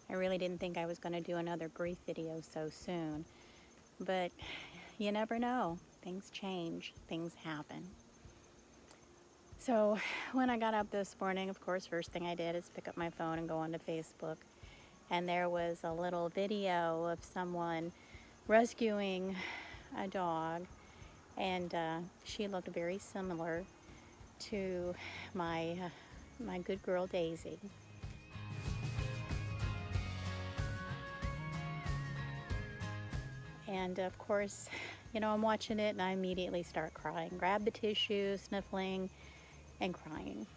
I really didn't think I was going to do another grief video so soon, but you never know. Things change, things happen. So when I got up this morning, of course, first thing I did is pick up my phone and go onto Facebook, and there was a little video of someone rescuing a dog, and she looked very similar to my good girl Daisy. And of course, I'm watching it and I immediately start crying. Grab the tissue, sniffling, and crying.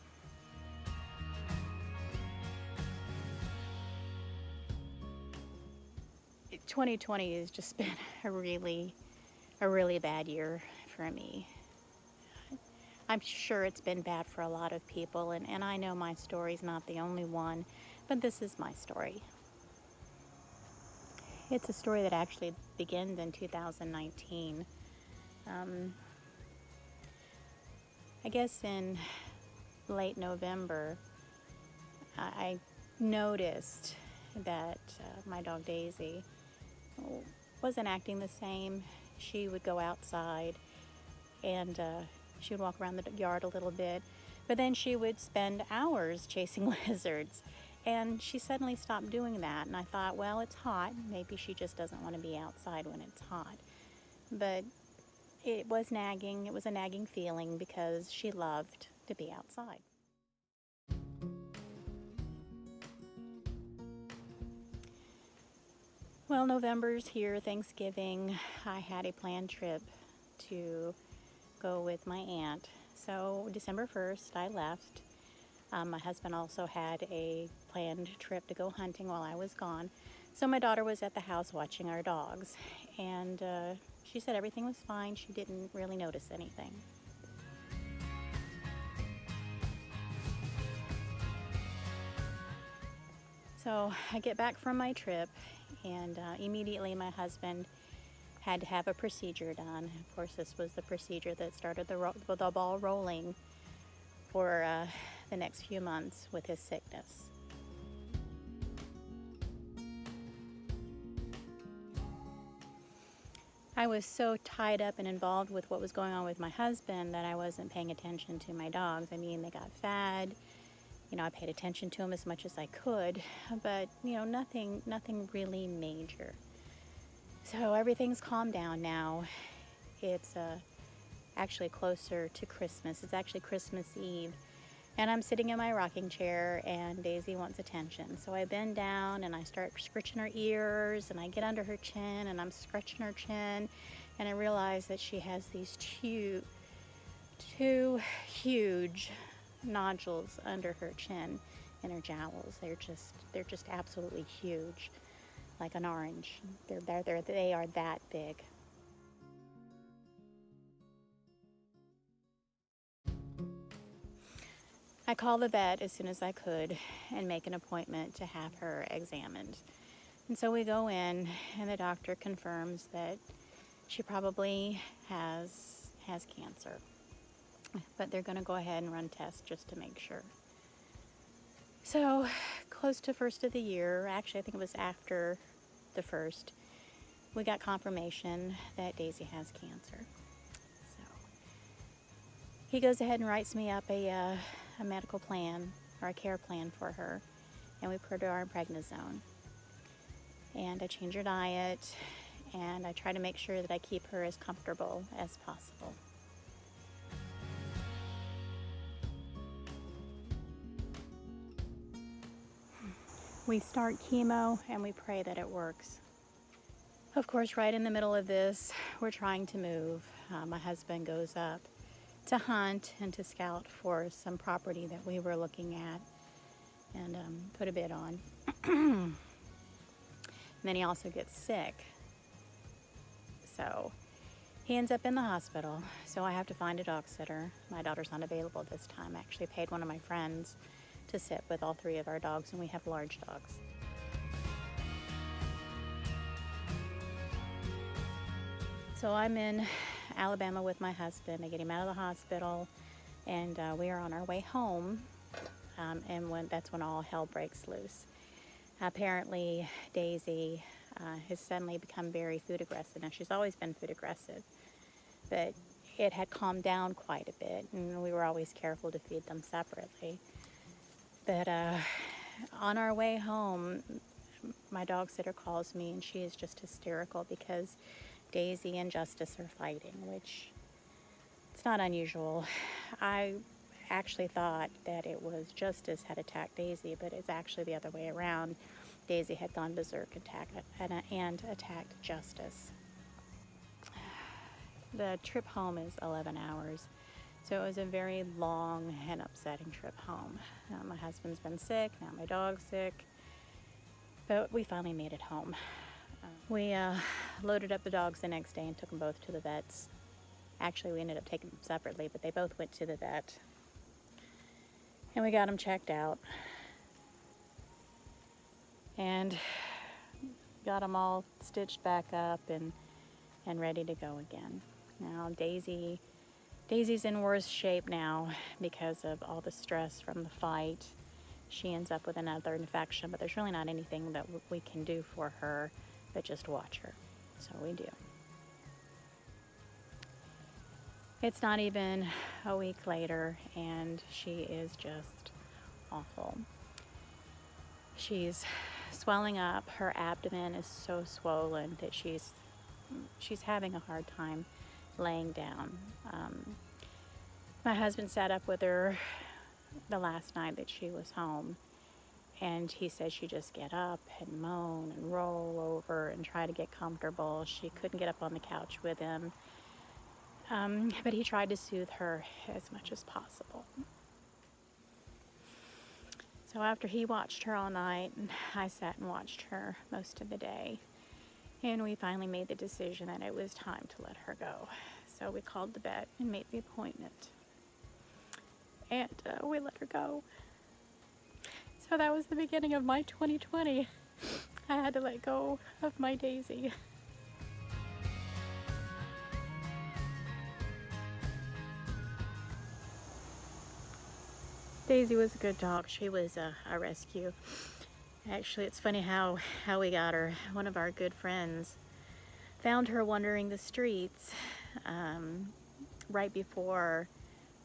It, 2020 has just been a really bad year for me. I'm sure it's been bad for a lot of people, and I know my story's not the only one, but this is my story. It's a story that actually begins in 2019. I guess in late November, I noticed that my dog Daisy wasn't acting the same. She would go outside and she would walk around the yard a little bit, but then she would spend hours chasing lizards. And she suddenly stopped doing that, and I thought, well, it's hot. Maybe she just doesn't want to be outside when it's hot. But it was nagging. It was a nagging feeling because she loved to be outside. Well, November's here, Thanksgiving. I had a planned trip to go with my aunt. So December 1st, I left. My husband also had a planned trip to go hunting while I was gone. So my daughter was at the house watching our dogs, and she said everything was fine. She didn't really notice anything. So I get back from my trip, and immediately my husband had to have a procedure done. Of course, this was the procedure that started the ball rolling for the next few months with his sickness. I was so tied up and involved with what was going on with my husband that I wasn't paying attention to my dogs. I mean, they got fed. I paid attention to them as much as I could, but nothing really major. So everything's calmed down now. It's actually closer to Christmas. It's actually Christmas Eve. And I'm sitting in my rocking chair, and Daisy wants attention. So I bend down and I start scratching her ears, and I get under her chin and I'm scratching her chin, and I realize that she has these two huge nodules under her chin and her jowls. They're just absolutely huge, like an orange. They are that big. I called the vet as soon as I could and make an appointment to have her examined. And so we go in, and the doctor confirms that she probably has cancer. But they're going to go ahead and run tests just to make sure. So close to first of the year, actually I think it was after the first, we got confirmation that Daisy has cancer. So he goes ahead and writes me up a medical plan or a care plan for her, and we put her on prednisone. And I change her diet, and I try to make sure that I keep her as comfortable as possible. We start chemo and we pray that it works. Of course, right in the middle of this, we're trying to move. My husband goes up to hunt and to scout for some property that we were looking at and put a bid on. And then he also gets sick. So he ends up in the hospital. So I have to find a dog sitter. My daughter's not available this time. I actually paid one of my friends to sit with all three of our dogs, and we have large dogs. So I'm in Alabama with my husband. I get him out of the hospital, and we are on our way home, and that's when all hell breaks loose. Apparently, Daisy has suddenly become very food aggressive. Now, she's always been food aggressive, but it had calmed down quite a bit, and we were always careful to feed them separately. But on our way home, my dog sitter calls me, and she is just hysterical because Daisy and Justice are fighting, which it's not unusual. I actually thought that it was Justice had attacked Daisy, but it's actually the other way around. Daisy had gone berserk and attacked Justice. The trip home is 11 hours, so it was a very long and upsetting trip home. My husband's been sick, now my dog's sick, but we finally made it home. We loaded up the dogs the next day and took them both to the vets. Actually, we ended up taking them separately, but they both went to the vet. And we got them checked out. And got them all stitched back up and ready to go again. Now, Daisy's in worse shape now because of all the stress from the fight. She ends up with another infection, but there's really not anything that we can do for her but just watch her. So we do. It's not even a week later, and she is just awful. She's swelling up. Her abdomen is so swollen that she's having a hard time laying down. My husband sat up with her the last night that she was home, and he said she just get up and moan and roll over and try to get comfortable. She couldn't get up on the couch with him. But he tried to soothe her as much as possible. So after he watched her all night, I sat and watched her most of the day. And we finally made the decision that it was time to let her go. So we called the vet and made the appointment. And we let her go. So that was the beginning of my 2020. I had to let go of my Daisy. Daisy was a good dog. She was a rescue. Actually, it's funny how we got her. One of our good friends found her wandering the streets right before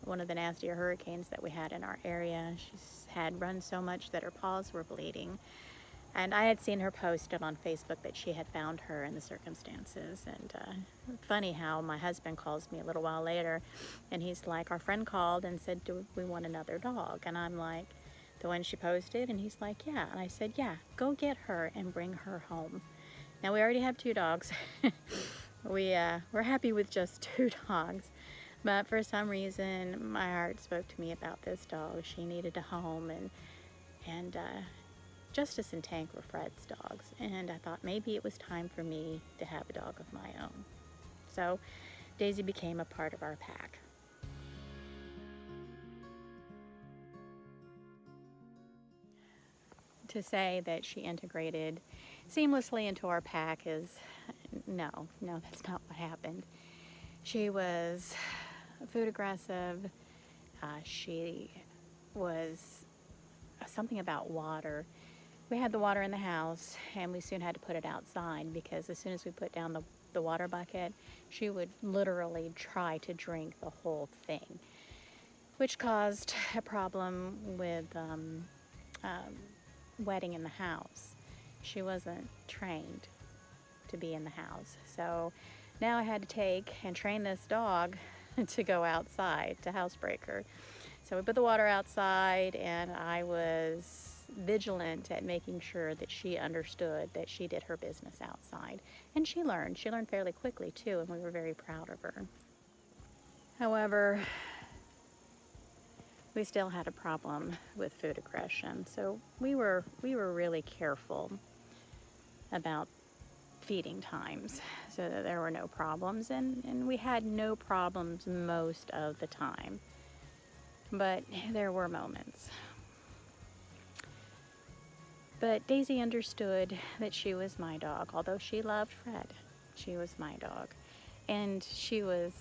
one of the nastier hurricanes that we had in our area. She had run so much that her paws were bleeding. And I had seen her post it on Facebook that she had found her in the circumstances. And funny how my husband calls me a little while later, and he's like, our friend called and said, do we want another dog? And I'm like, the one she posted? And he's like, yeah. And I said, yeah, go get her and bring her home. Now, we already have 2 dogs. We're happy with just 2 dogs. But for some reason, my heart spoke to me about this dog. She needed a home, and Justice and Tank were Fred's dogs, and I thought maybe it was time for me to have a dog of my own. So Daisy became a part of our pack. To say that she integrated seamlessly into our pack is no, that's not what happened. She was food aggressive. She was something about water. We had the water in the house, and we soon had to put it outside because as soon as we put down the water bucket, she would literally try to drink the whole thing, which caused a problem with wetting in the house. She wasn't trained to be in the house. So now I had to take and train this dog to go outside, to housebreak her. So we put the water outside, and I was vigilant at making sure that she understood that she did her business outside. And she learned fairly quickly too, and we were very proud of her. However, we still had a problem with food aggression, so we were really careful about feeding times so that there were no problems, and we had no problems most of the time, but there were moments. But Daisy understood that she was my dog. Although she loved Fred, she was my dog. And she was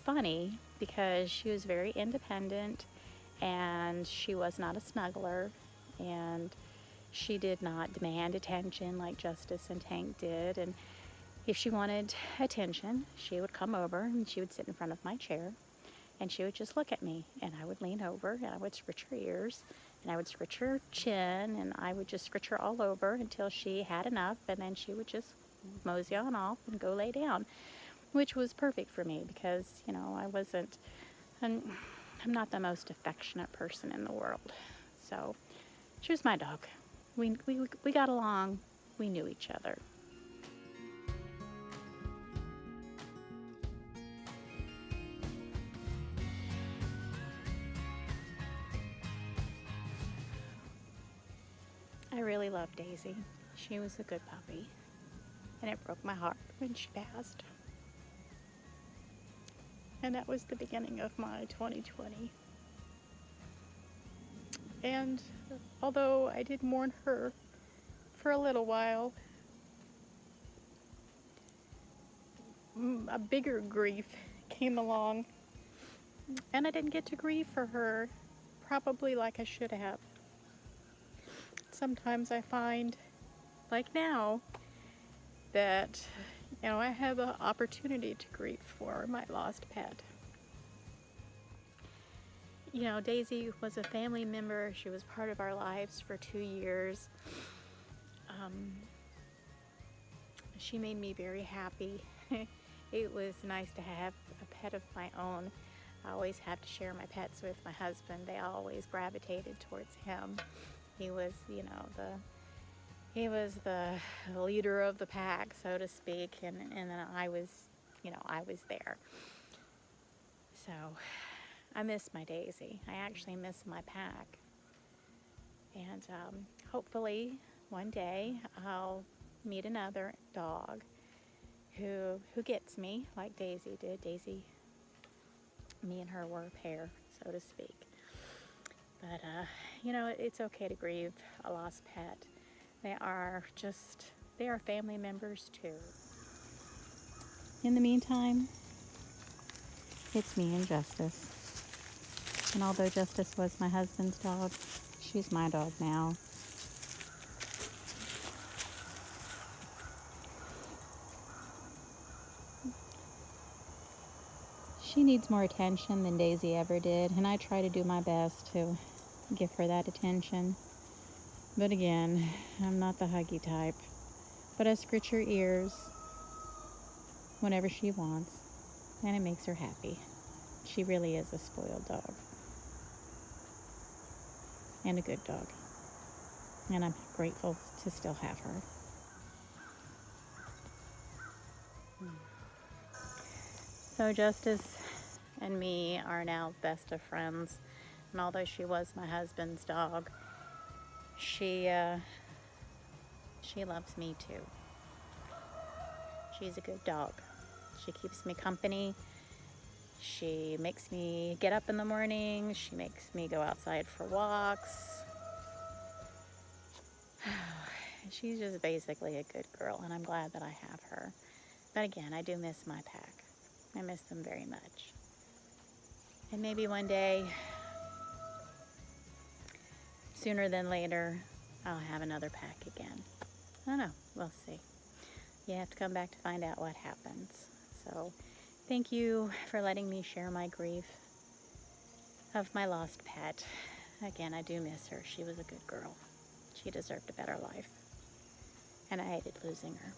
funny because she was very independent, and she was not a snuggler, and She did not demand attention like Justice and Tank did, and if she wanted attention, she would come over and she would sit in front of my chair, and she would just look at me, and I would lean over and I would scratch her ears, and I would scratch her chin, and I would just scratch her all over until she had enough, and then she would just mosey on off and go lay down, which was perfect for me because, I'm not the most affectionate person in the world. So she was my dog. We got along. We knew each other. I really loved Daisy. She was a good puppy, and it broke my heart when she passed. And that was the beginning of my 2020. And although I did mourn her for a little while, a bigger grief came along, and I didn't get to grieve for her probably like I should have. Sometimes I find, like now, that I have the opportunity to grieve for my lost pet. Daisy was a family member. She was part of our lives for 2 years. She made me very happy. It was nice to have a pet of my own. I always have to share my pets with my husband. They always gravitated towards him. He was, he was the leader of the pack, so to speak, and then I was there. So I miss my Daisy. I actually miss my pack. And hopefully one day I'll meet another dog who gets me like Daisy did. Daisy, me and her were a pair, so to speak. But, it's okay to grieve a lost pet. They are family members too. In the meantime, it's me and Justice. And although Justice was my husband's dog, she's my dog now. She needs more attention than Daisy ever did, and I try to do my best to give her that attention. But again, I'm not the huggy type. But I scratch her ears whenever she wants, and it makes her happy. She really is a spoiled dog. And a good dog. And I'm grateful to still have her. So Justice and me are now best of friends. And although she was my husband's dog, she loves me too. She's a good dog. She keeps me company. She makes me get up in the morning. She makes me go outside for walks. She's just basically a good girl, and I'm glad that I have her. But again, I do miss my pack. I miss them very much. And maybe one day, sooner than later, I'll have another pack again. I don't know. We'll see. You have to come back to find out what happens. So, thank you for letting me share my grief of my lost pet. Again, I do miss her. She was a good girl. She deserved a better life. And I hated losing her.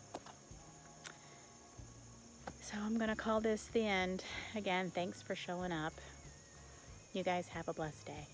So I'm going to call this the end. Again, thanks for showing up. You guys have a blessed day.